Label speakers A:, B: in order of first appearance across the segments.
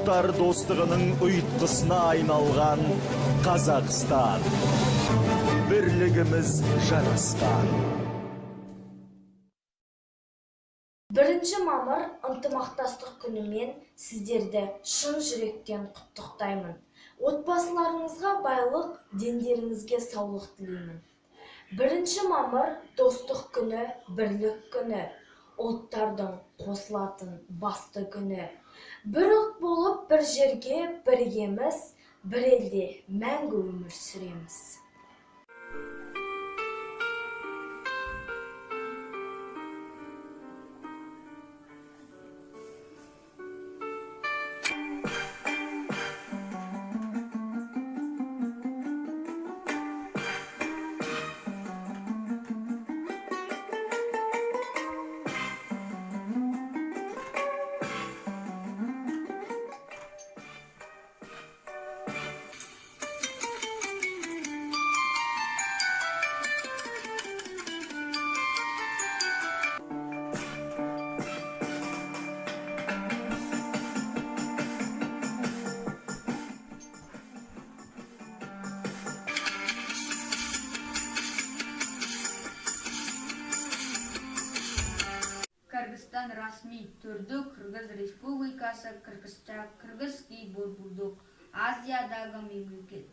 A: ұлттар достығының ұйытқысына айналған Қазақстан. Бірлігіміз жарасқан.
B: 1 мамыр ынтымақтастық күнімен сіздерді шын жүректен құттықтаймын. Отбасыларыңызға байлық, дендеріңізге саулық тілеймін. 1 мамыр достық күні, бірлік күні, ұлттардың қосылатын басты күні. Бір ұлт болып бір жерге біргеміз, бір елде мәңгі өмір сүреміз.
C: Kırgızistan rasmi түрдө Кыргыз Республикасы Кыргызча кыргызский бурбулдук Азиядагы мемлекет.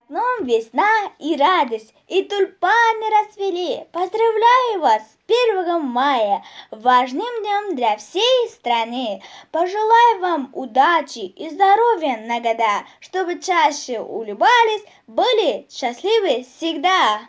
D: Но весна и радость, и тюльпаны расцвели. Поздравляю вас с 1 мая, важным днем для всей страны. Пожелаю вам удачи и здоровья на года, чтобы чаще улыбались, были счастливы всегда.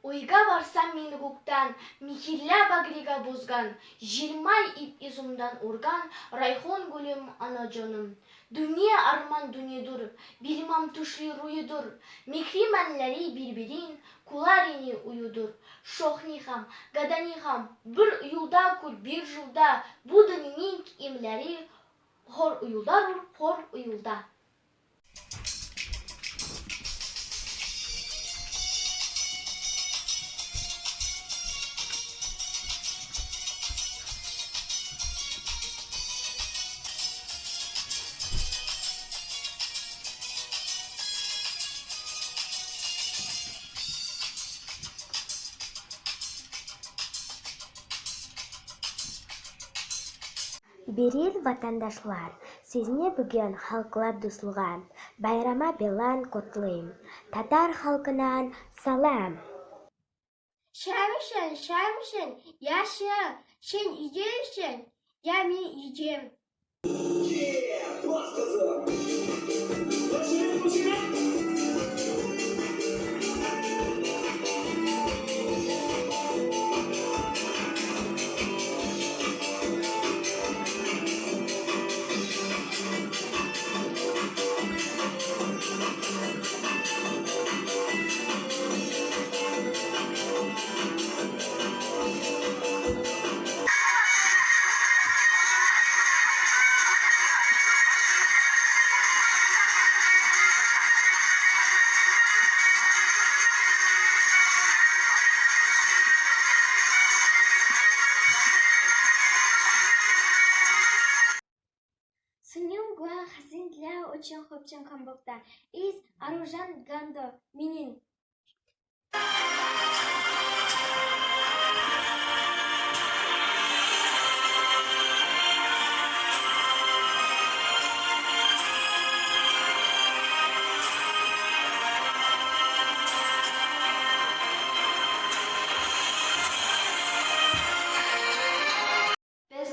B: Ойга барсам мені көктан, михилля багрига бозган, Желмай ип изумдан урган, райхон гүлім ана жоным. Дүние арман дүниедур, билмам тушли руйдур, михри мәнләри бирбирин, куларини уюдур. Шохнихам, гаданихам, бір юлда күл бір жылда, bu дүниенің имләри, хор уюлдар, хор уюлда.
E: Берел ватандашлар, сезне бүгін халқылар дуслыға, байрама белан котлым, татар халқынан салам.
F: Шамышын, яшы, сен идейшін, я мен идем.
B: Сынем гуа хазин для очень хопчен камбокта из Аружан Гандо Минин.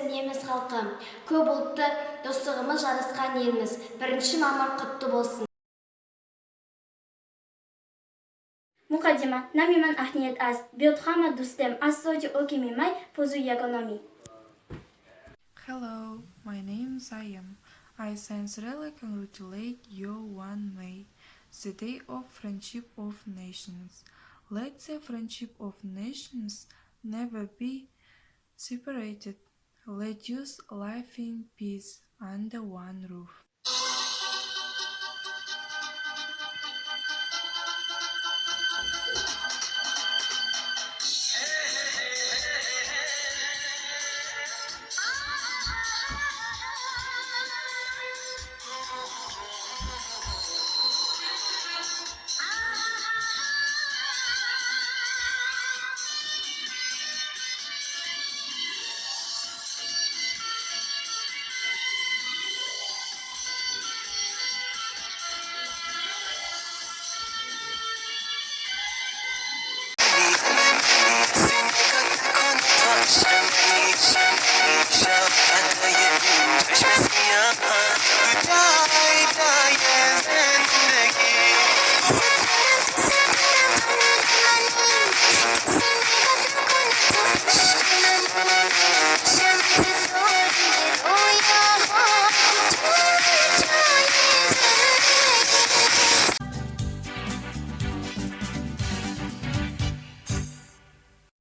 B: Неміс халқы, көп ұлтты достығымыз жарасқан елміз. 1 мамыр құтты болсын.
G: Мукаддима, намиман ахниет аз, биотхама дустем, аз соти оки мимай, позу ягономи.
H: Hello. my name is Ayam. I sincerely congratulate you 1 May, the Day of Friendship of Nations. Let the friendship of nations never be separated. Let us live in peace under one roof.